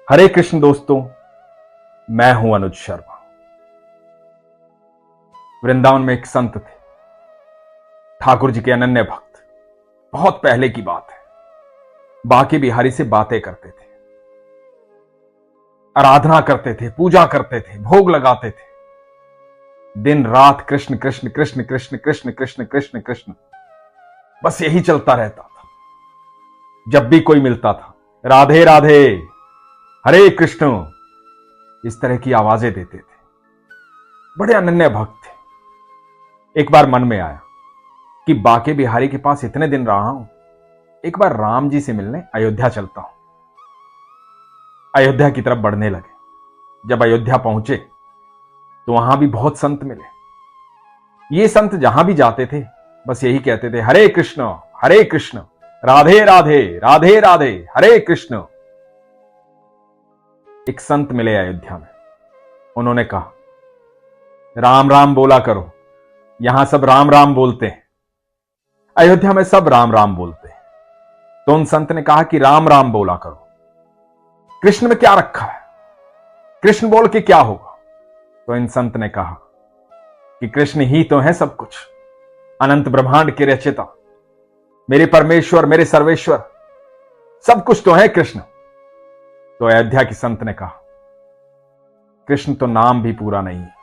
हरे कृष्ण दोस्तों, मैं हूं अनुज शर्मा। वृंदावन में एक संत थे, ठाकुर जी के अनन्य भक्त। बहुत पहले की बात है। बांके बिहारी से बातें करते थे, आराधना करते थे, पूजा करते थे, भोग लगाते थे। दिन रात कृष्ण कृष्ण कृष्ण कृष्ण कृष्ण कृष्ण कृष्ण कृष्ण, बस यही चलता रहता था। जब भी कोई मिलता था, राधे राधे, हरे कृष्ण, इस तरह की आवाजें देते थे। बड़े अनन्य भक्त थे। एक बार मन में आया कि बांके बिहारी के पास इतने दिन रहा हूं, एक बार राम जी से मिलने अयोध्या चलता हूं। अयोध्या की तरफ बढ़ने लगे। जब अयोध्या पहुंचे तो वहां भी बहुत संत मिले। ये संत जहां भी जाते थे बस यही कहते थे, हरे कृष्ण, राधे राधे, राधे राधे, हरे कृष्ण। एक संत मिले अयोध्या में। उन्होंने कहा, राम राम बोला करो, यहां सब राम राम बोलते हैं। अयोध्या में सब राम राम बोलते हैं। तो उन संत ने कहा कि राम राम बोला करो, कृष्ण में क्या रखा है, कृष्ण बोल के क्या होगा। तो इन संत ने कहा कि कृष्ण ही तो है सब कुछ, अनंत ब्रह्मांड के रचयिता, मेरे परमेश्वर, मेरे सर्वेश्वर, सब कुछ तो है कृष्ण। तो अयोध्या की संत ने कहा, कृष्ण तो नाम भी पूरा नहीं है,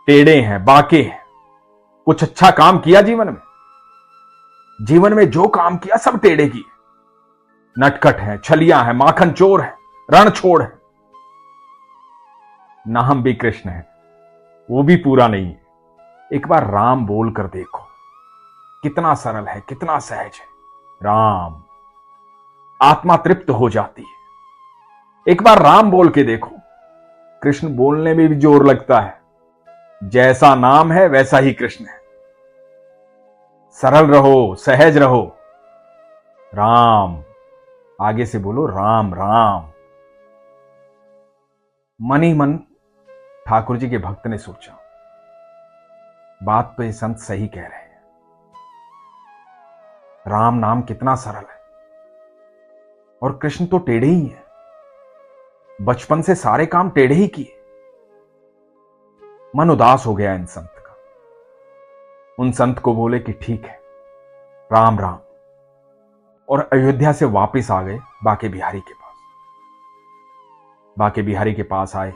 टेढ़े हैं, बांके हैं। कुछ अच्छा काम किया जीवन में? जीवन में जो काम किया सब टेढ़े किए। नटखट है, छलिया है, माखन चोर है, रण छोड़ है। नाम भी कृष्ण है, वो भी पूरा नहीं है। एक बार राम बोल कर देखो, कितना सरल है, कितना सहज है। राम, आत्मा तृप्त हो जाती है। एक बार राम बोल के देखो, कृष्ण बोलने में भी जोर लगता है। जैसा नाम है वैसा ही कृष्ण है। सरल रहो, सहज रहो। राम, आगे से बोलो राम राम। मन ही मन ठाकुर जी के भक्त ने सोचा, बात तो ये संत सही कह रहे हैं। राम नाम कितना सरल है, और कृष्ण तो टेढ़े ही है। बचपन से सारे काम टेढ़े ही किए। मन उदास हो गया इन संत का। उन संत को बोले कि ठीक है, राम राम, और अयोध्या से वापस आ गए बांके बिहारी के पास। बांके बिहारी के पास आए,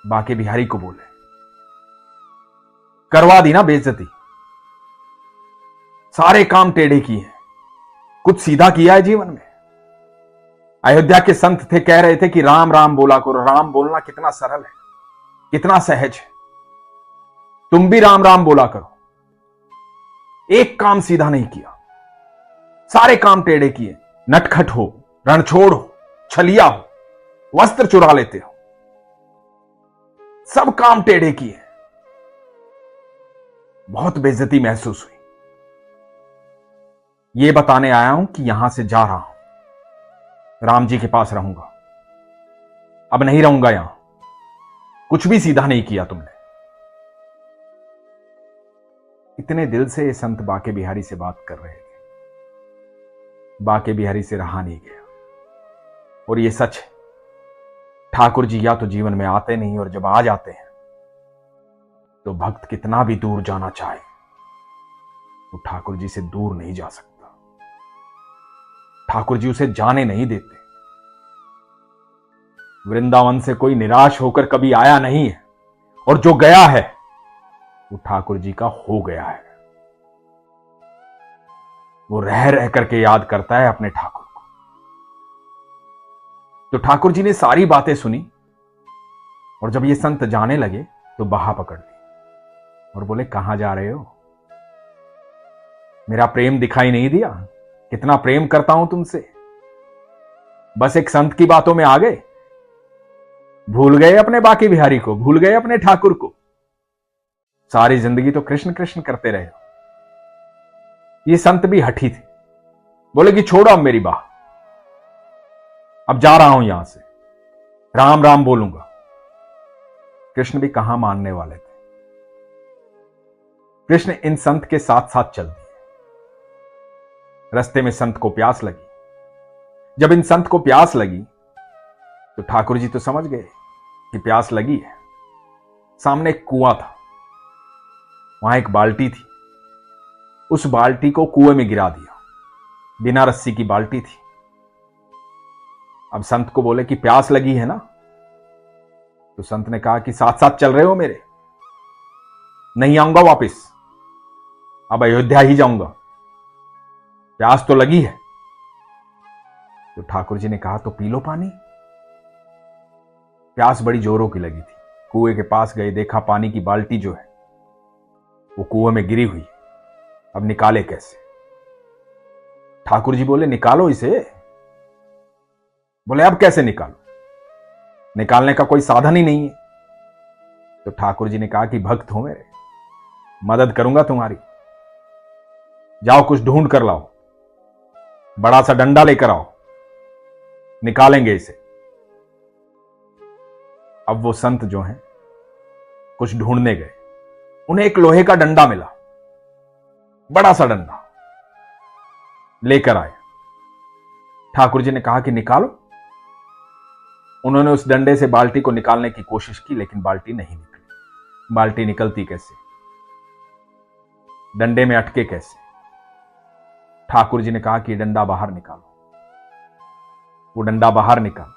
बांके बिहारी को बोले, करवा दी ना बेइज्जती, सारे काम टेढ़े किए हैं, कुछ सीधा किया है जीवन में? अयोध्या के संत थे, कह रहे थे कि राम राम बोला करो। राम बोलना कितना सरल है, कितना सहज है। तुम भी राम राम बोला करो। एक काम सीधा नहीं किया, सारे काम टेढ़े किए। नटखट हो, रणछोड़ हो, छलिया हो, वस्त्र चुरा लेते हो, सब काम टेढ़े किए। बहुत बेइज्जती महसूस हुई। ये बताने आया हूं कि यहां से जा रहा हूं, राम जी के पास रहूंगा, अब नहीं रहूंगा यहां। कुछ भी सीधा नहीं किया तुमने। इतने दिल से ये संत बांके बिहारी से बात कर रहे थे। बांके बिहारी से रहा नहीं गया। और ये सच है, ठाकुर जी या तो जीवन में आते नहीं, और जब आ जाते हैं तो भक्त कितना भी दूर जाना चाहे वो ठाकुर जी से दूर नहीं जा सकता। ठाकुर जी उसे जाने नहीं देते। वृंदावन से कोई निराश होकर कभी आया नहीं है, और जो गया है वो ठाकुर जी का हो गया है। वो रह रह करके याद करता है अपने ठाकुर को। तो ठाकुर जी ने सारी बातें सुनी, और जब ये संत जाने लगे तो बाहा पकड़ ली और बोले, कहां जा रहे हो? मेरा प्रेम दिखाई नहीं दिया? कितना प्रेम करता हूं तुमसे। बस एक संत की बातों में आ गए? भूल गए अपने बांके बिहारी को, भूल गए अपने ठाकुर को। सारी जिंदगी तो कृष्ण कृष्ण करते रहे हो। ये संत भी हठी थे, बोले कि छोड़ो अब मेरी बात, अब जा रहा हूं यहां से, राम राम बोलूंगा। कृष्ण भी कहां मानने वाले थे। कृष्ण इन संत के साथ साथ चल दिए। रास्ते में संत को प्यास लगी। जब इन संत को प्यास लगी तो ठाकुर जी तो समझ गए कि प्यास लगी है। सामने एक कुआं था, वहां एक बाल्टी थी। उस बाल्टी को कुएं में गिरा दिया। बिना रस्सी की बाल्टी थी। अब संत को बोले कि प्यास लगी है ना? तो संत ने कहा कि साथ साथ चल रहे हो मेरे? नहीं आऊंगा वापिस, अब अयोध्या ही जाऊंगा, प्यास तो लगी है। तो ठाकुर जी ने कहा तो पी लो पानी। प्यास बड़ी जोरों की लगी थी। कुएं के पास गए, देखा पानी की बाल्टी जो है वो कुएं में गिरी हुई। अब निकाले कैसे? ठाकुर जी बोले निकालो इसे। बोले अब कैसे निकालो? निकालने का कोई साधन ही नहीं है। तो ठाकुर जी ने कहा कि भक्त हो मेरे, मदद करूंगा तुम्हारी, जाओ कुछ ढूंढ कर लाओ, बड़ा सा डंडा लेकर आओ, निकालेंगे इसे। अब वो संत जो हैं कुछ ढूंढने गए, उन्हें एक लोहे का डंडा मिला, बड़ा सा डंडा लेकर आए। ठाकुर जी ने कहा कि निकालो। उन्होंने उस डंडे से बाल्टी को निकालने की कोशिश की, लेकिन बाल्टी नहीं निकली। बाल्टी निकलती कैसे? डंडे में अटके कैसे? ठाकुर जी ने कहा कि डंडा बाहर निकालो। वो डंडा बाहर निकाला।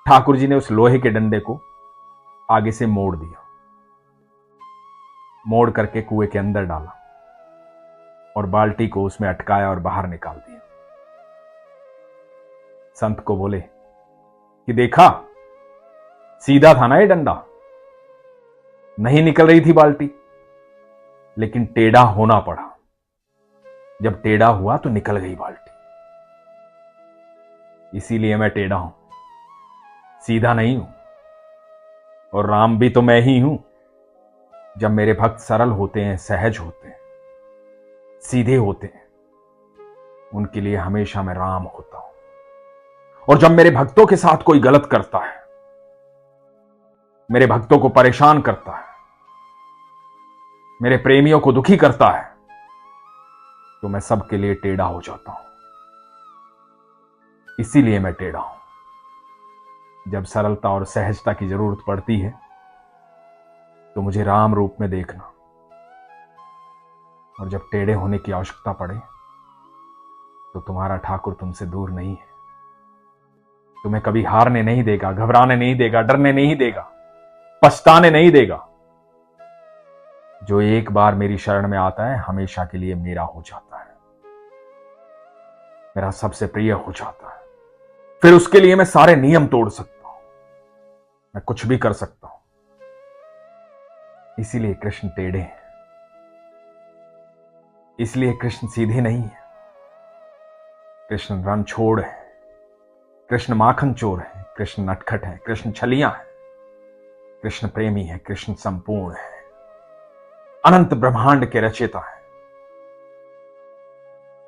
ठाकुर जी ने उस लोहे के डंडे को आगे से मोड़ दिया, मोड़ करके कुएं के अंदर डाला और बाल्टी को उसमें अटकाया और बाहर निकाल दिया। संत को बोले कि देखा, सीधा था ना ये डंडा, नहीं निकल रही थी बाल्टी, लेकिन टेढ़ा होना पड़ा। जब टेढ़ा हुआ तो निकल गई बाल्टी। इसीलिए मैं टेढ़ा हूं, सीधा नहीं हूं। और राम भी तो मैं ही हूं। जब मेरे भक्त सरल होते हैं, सहज होते हैं, सीधे होते हैं, उनके लिए हमेशा मैं राम होता हूं। और जब मेरे भक्तों के साथ कोई गलत करता है, मेरे भक्तों को परेशान करता है, मेरे प्रेमियों को दुखी करता है, तो मैं सबके लिए टेढ़ा हो जाता हूं। इसीलिए मैं टेढ़ा हूं। जब सरलता और सहजता की जरूरत पड़ती है तो मुझे राम रूप में देखना, और जब टेढ़े होने की आवश्यकता पड़े तो तुम्हारा ठाकुर तुमसे दूर नहीं है। तुम्हें कभी हारने नहीं देगा, घबराने नहीं देगा, डरने नहीं देगा, पछताने नहीं देगा। जो एक बार मेरी शरण में आता है हमेशा के लिए मेरा हो जाता है, मेरा सबसे प्रिय हो जाता है। फिर उसके लिए मैं सारे नियम तोड़ सकता हूं, मैं कुछ भी कर सकता हूं। इसीलिए कृष्ण टेढ़े हैं, इसलिए कृष्ण सीधे नहीं है। कृष्ण रण छोड़ है, कृष्ण माखन चोर है, कृष्ण नटखट है, कृष्ण छलियां है, कृष्ण प्रेमी है, कृष्ण संपूर्ण है, अनंत ब्रह्मांड के रचयिता है।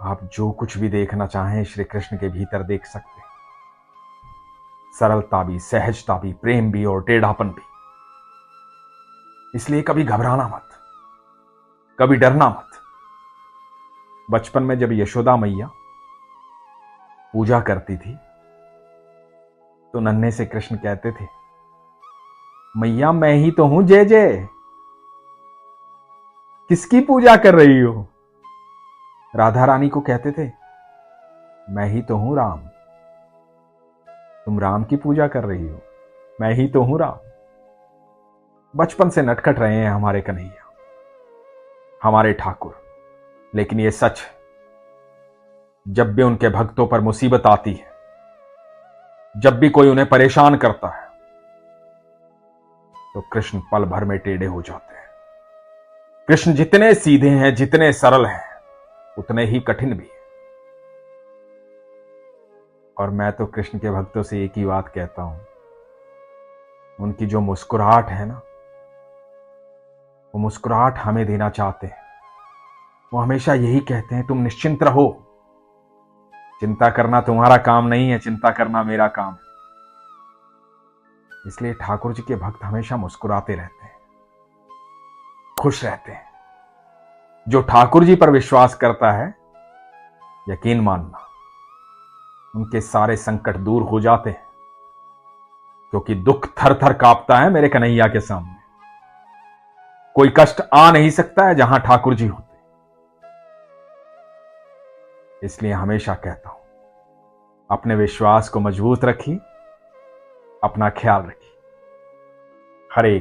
आप जो कुछ भी देखना चाहें श्री कृष्ण के भीतर देख सकते हैं। सरलता भी, सहजता भी, प्रेम भी और टेढ़ापन भी। इसलिए कभी घबराना मत, कभी डरना मत। बचपन में जब यशोदा मैया पूजा करती थी तो नन्हे से कृष्ण कहते थे, मैया मैं ही तो हूं जय जय, किसकी पूजा कर रही हो? राधा रानी को कहते थे, मैं ही तो हूं राम, तुम राम की पूजा कर रही हो, मैं ही तो हूं राम। बचपन से नटखट रहे हैं हमारे कन्हैया, हमारे ठाकुर। लेकिन यह सच है, जब भी उनके भक्तों पर मुसीबत आती है, जब भी कोई उन्हें परेशान करता है, तो कृष्ण पल भर में टेढ़े हो जाते हैं। कृष्ण जितने सीधे हैं, जितने सरल हैं, उतने ही कठिन भी हैं। और मैं तो कृष्ण के भक्तों से एक ही बात कहता हूं, उनकी जो मुस्कुराहट है ना, वो मुस्कुराहट हमें देना चाहते हैं। वो हमेशा यही कहते हैं, तुम निश्चिंत रहो, चिंता करना तुम्हारा काम नहीं है, चिंता करना मेरा काम है। इसलिए ठाकुर जी के भक्त हमेशा मुस्कुराते रहते हैं, खुश रहते हैं। जो ठाकुर जी पर विश्वास करता है, यकीन मानना उनके सारे संकट दूर हो जाते हैं, क्योंकि दुख थर थर कांपता है मेरे कन्हैया के सामने। कोई कष्ट आ नहीं सकता है जहां ठाकुर जी होते। इसलिए हमेशा कहता हूं, अपने विश्वास को मजबूत रखिए, अपना ख्याल रखिए। हरे